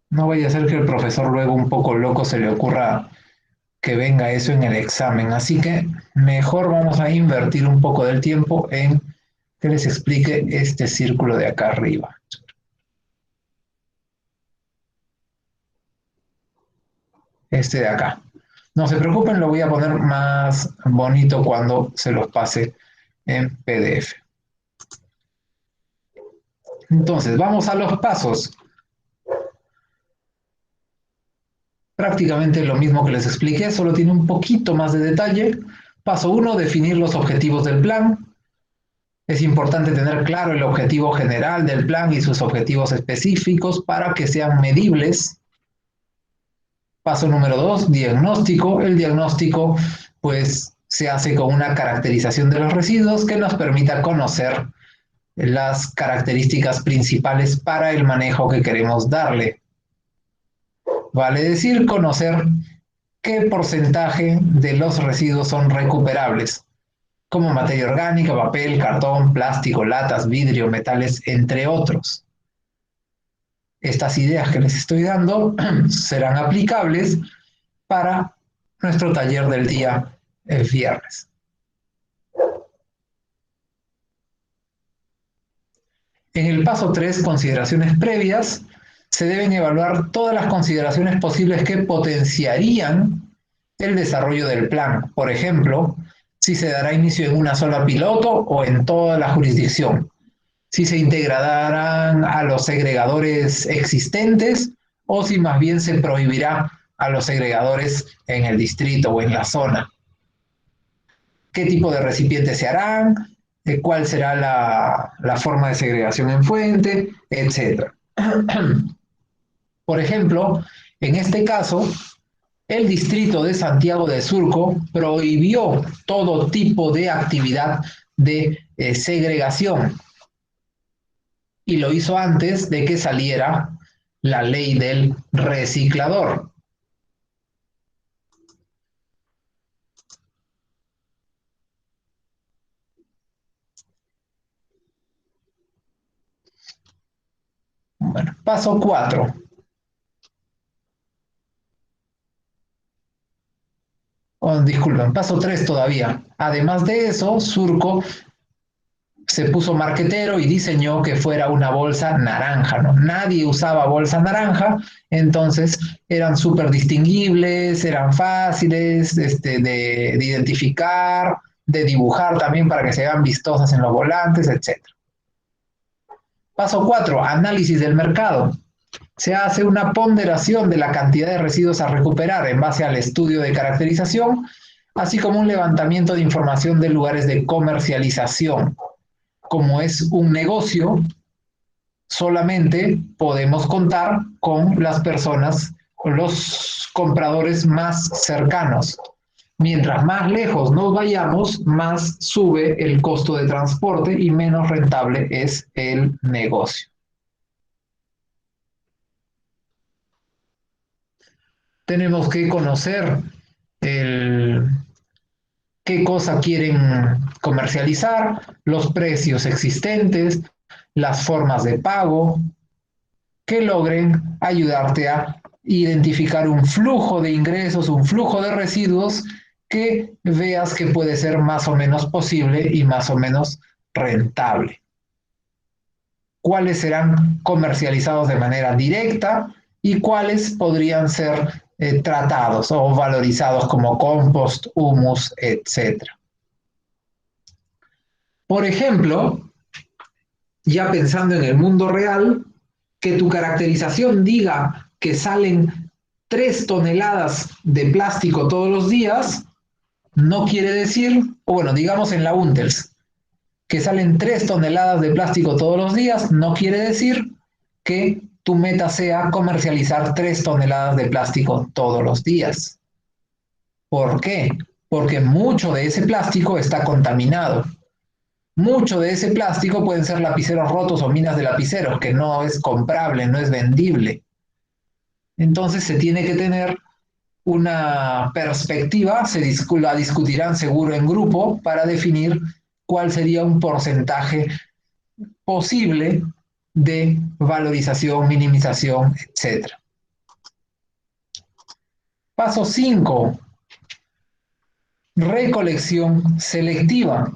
No vaya a ser que el profesor luego un poco loco se le ocurra que venga eso en el examen. Así que mejor vamos a invertir un poco del tiempo en que les explique este círculo de acá arriba. Este de acá. No se preocupen, lo voy a poner más bonito cuando se los pase en PDF. Entonces, vamos a los pasos. Prácticamente lo mismo que les expliqué, solo tiene un poquito más de detalle. Paso 1, definir los objetivos del plan. Es importante tener claro el objetivo general del plan y sus objetivos específicos para que sean medibles. Paso número 2, diagnóstico. El diagnóstico pues se hace con una caracterización de los residuos que nos permita conocer las características principales para el manejo que queremos darle. Vale decir, conocer qué porcentaje de los residuos son recuperables, como materia orgánica, papel, cartón, plástico, latas, vidrio, metales, entre otros. Estas ideas que les estoy dando serán aplicables para nuestro taller del día viernes. En el paso 3, consideraciones previas, se deben evaluar todas las consideraciones posibles que potenciarían el desarrollo del plan. Por ejemplo, si se dará inicio en una sola piloto o en toda la jurisdicción, si se integrarán a los segregadores existentes o si más bien se prohibirá a los segregadores en el distrito o en la zona. ¿Qué tipo de recipientes se harán? ¿Cuál será la forma de segregación en fuente? Etcétera. Por ejemplo, en este caso, el distrito de Santiago de Surco prohibió todo tipo de actividad de segregación y lo hizo antes de que saliera la ley del reciclador. Bueno, paso 4. Oh, disculpen, paso 3 todavía. Además de eso, Surco se puso marquetero y diseñó que fuera una bolsa naranja, ¿no? Nadie usaba bolsa naranja, entonces eran súper distinguibles, eran fáciles de identificar, de dibujar también para que se vean vistosas en los volantes, etc. Paso 4, análisis del mercado. Se hace una ponderación de la cantidad de residuos a recuperar en base al estudio de caracterización, así como un levantamiento de información de lugares de comercialización. Como es un negocio, solamente podemos contar con las personas, con los compradores más cercanos. Mientras más lejos nos vayamos, más sube el costo de transporte y menos rentable es el negocio. Tenemos que conocer qué cosa quieren comercializar, los precios existentes, las formas de pago, que logren ayudarte a identificar un flujo de ingresos, un flujo de residuos que veas que puede ser más o menos posible y más o menos rentable. ¿Cuáles serán comercializados de manera directa y cuáles podrían ser tratados o valorizados como compost, humus, etcétera? Por ejemplo, ya pensando en el mundo real, que tu caracterización diga que salen 3 toneladas de plástico todos los días, no quiere decir, o bueno, digamos en la UNTELS, que salen 3 toneladas de plástico todos los días, no quiere decir que tu meta sea comercializar 3 toneladas de plástico todos los días. ¿Por qué? Porque mucho de ese plástico está contaminado. Mucho de ese plástico pueden ser lapiceros rotos o minas de lapiceros, que no es comprable, no es vendible. Entonces se tiene que tener una perspectiva, la discutirán seguro en grupo para definir cuál sería un porcentaje posible de valorización, minimización, etc. Paso 5. Recolección selectiva.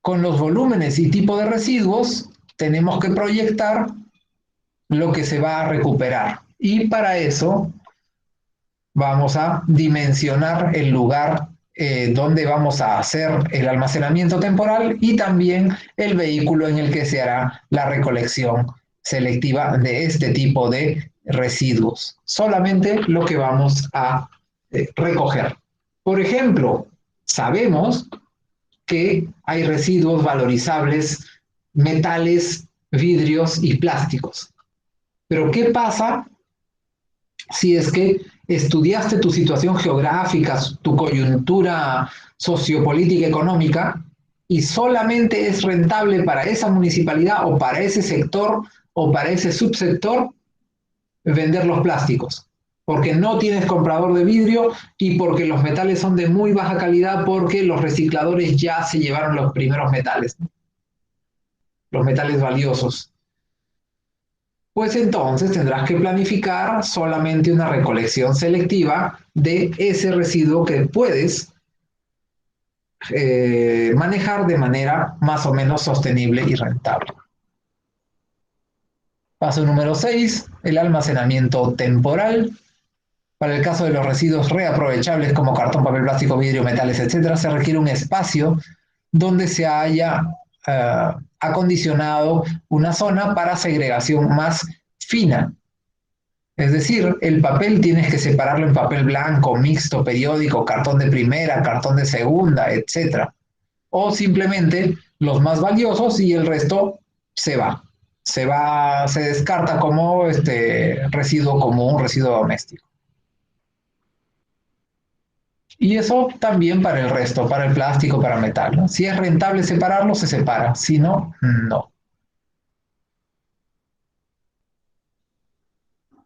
Con los volúmenes y tipo de residuos, tenemos que proyectar lo que se va a recuperar. Y para eso vamos a dimensionar el lugar donde vamos a hacer el almacenamiento temporal y también el vehículo en el que se hará la recolección selectiva de este tipo de residuos. Solamente lo que vamos a recoger. Por ejemplo, sabemos que hay residuos valorizables, metales, vidrios y plásticos. Pero ¿qué pasa si es que estudiaste tu situación geográfica, tu coyuntura sociopolítica económica, y solamente es rentable para esa municipalidad o para ese sector o para ese subsector vender los plásticos, porque no tienes comprador de vidrio y porque los metales son de muy baja calidad porque los recicladores ya se llevaron los primeros metales, los metales valiosos. Pues entonces tendrás que planificar solamente una recolección selectiva de ese residuo que puedes manejar de manera más o menos sostenible y rentable. Paso número 6, el almacenamiento temporal. Para el caso de los residuos reaprovechables como cartón, papel, plástico, vidrio, metales, etcétera, se requiere un espacio donde se haya acondicionado una zona para segregación más fina. Es decir, el papel tienes que separarlo en papel blanco, mixto, periódico, cartón de primera, cartón de segunda, etcétera. O simplemente los más valiosos y el resto se va. Se descarta como residuo común, residuo doméstico. Y eso también para el resto, para el plástico, para el metal, ¿no? Si es rentable separarlo, se separa. Si no, no.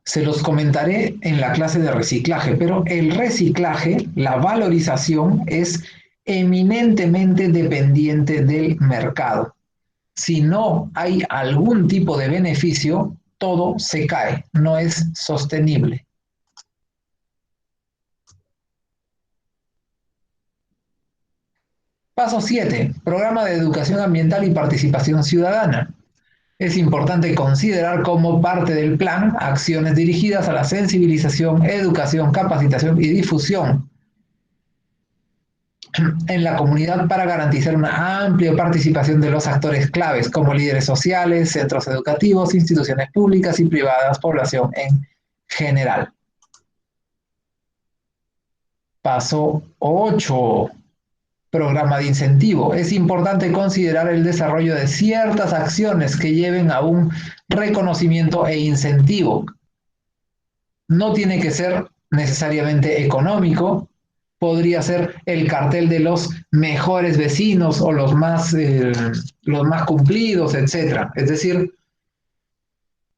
Se los comentaré en la clase de reciclaje, pero el reciclaje, la valorización, es eminentemente dependiente del mercado. Si no hay algún tipo de beneficio, todo se cae, no es sostenible. Paso 7. Programa de educación ambiental y participación ciudadana. Es importante considerar como parte del plan acciones dirigidas a la sensibilización, educación, capacitación y difusión en la comunidad para garantizar una amplia participación de los actores claves como líderes sociales, centros educativos, instituciones públicas y privadas, población en general. Paso 8. Programa de incentivo. Es importante considerar el desarrollo de ciertas acciones que lleven a un reconocimiento e incentivo. No tiene que ser necesariamente económico, podría ser el cartel de los mejores vecinos o los más cumplidos, etcétera. Es decir,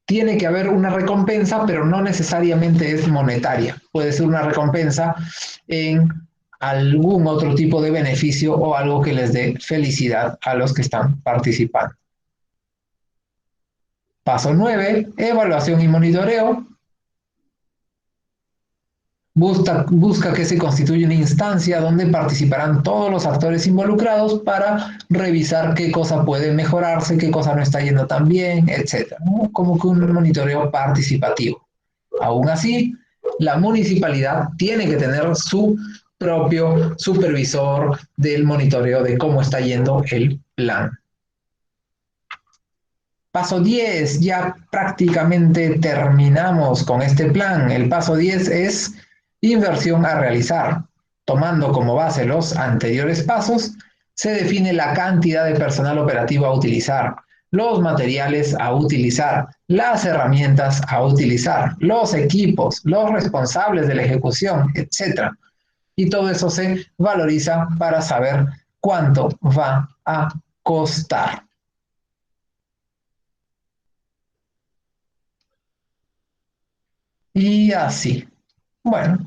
tiene que haber una recompensa, pero no necesariamente es monetaria. Puede ser una recompensa en algún otro tipo de beneficio o algo que les dé felicidad a los que están participando. Paso 9, evaluación y monitoreo. Busca que se constituya una instancia donde participarán todos los actores involucrados para revisar qué cosa puede mejorarse, qué cosa no está yendo tan bien, etc., ¿no? Como que un monitoreo participativo. Aún así, la municipalidad tiene que tener su propio supervisor del monitoreo de cómo está yendo el plan. Paso 10, ya prácticamente terminamos con este plan. El paso 10 es inversión a realizar. Tomando como base los anteriores pasos, se define la cantidad de personal operativo a utilizar, los materiales a utilizar, las herramientas a utilizar, los equipos, los responsables de la ejecución, etc. Y todo eso se valoriza para saber cuánto va a costar. Y así. Bueno,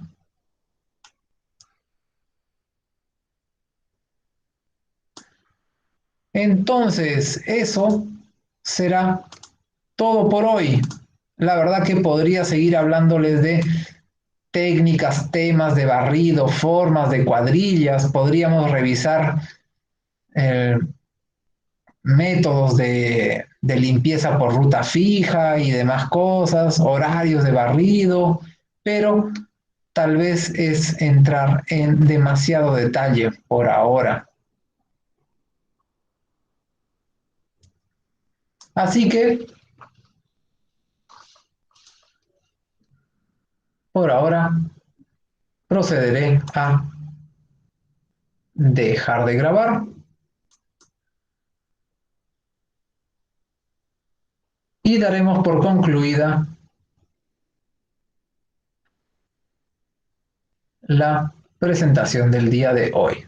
entonces eso será todo por hoy. La verdad que podría seguir hablándoles de técnicas, temas de barrido, formas de cuadrillas. Podríamos revisar eh, métodos de limpieza por ruta fija y demás cosas, horarios de barrido, pero tal vez es entrar en demasiado detalle por ahora. Así que por ahora procederé a dejar de grabar y daremos por concluida la presentación del día de hoy.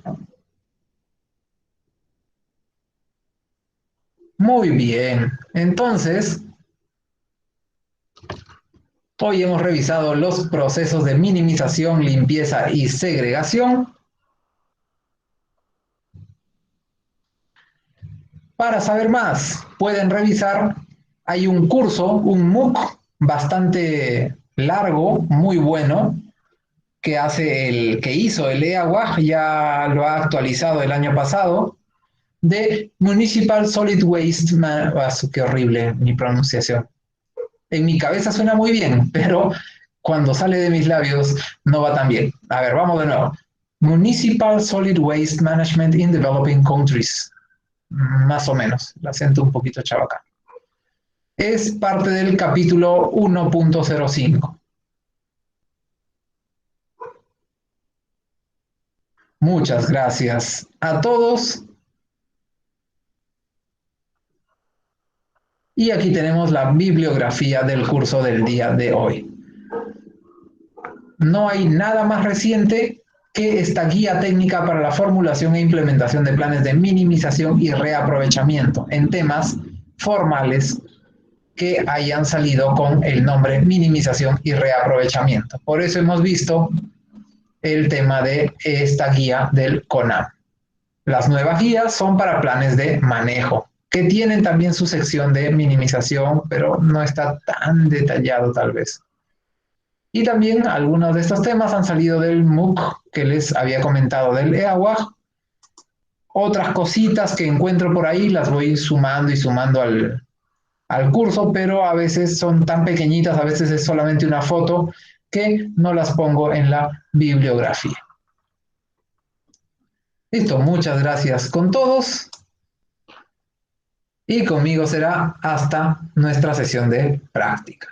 Muy bien, entonces, hoy hemos revisado los procesos de minimización, limpieza y segregación. Para saber más, pueden revisar, hay un curso, un MOOC bastante largo, muy bueno, que hizo el EAWAG, ya lo ha actualizado el año pasado, de Municipal Solid Waste qué horrible mi pronunciación. En mi cabeza suena muy bien, pero cuando sale de mis labios no va tan bien. A ver, vamos de nuevo. Municipal Solid Waste Management in Developing Countries. Más o menos, lo acento un poquito chabacán. Es parte del capítulo 1.05. Muchas gracias a todos. Y aquí tenemos la bibliografía del curso del día de hoy. No hay nada más reciente que esta guía técnica para la formulación e implementación de planes de minimización y reaprovechamiento en temas formales que hayan salido con el nombre minimización y reaprovechamiento. Por eso hemos visto el tema de esta guía del CONAM. Las nuevas guías son para planes de manejo, que tienen también su sección de minimización, pero no está tan detallado tal vez. Y también algunos de estos temas han salido del MOOC que les había comentado del EAWAG. Otras cositas que encuentro por ahí las voy sumando y sumando al curso, pero a veces son tan pequeñitas, a veces es solamente una foto que no las pongo en la bibliografía. Listo, muchas gracias con todos. Y conmigo será hasta nuestra sesión de práctica.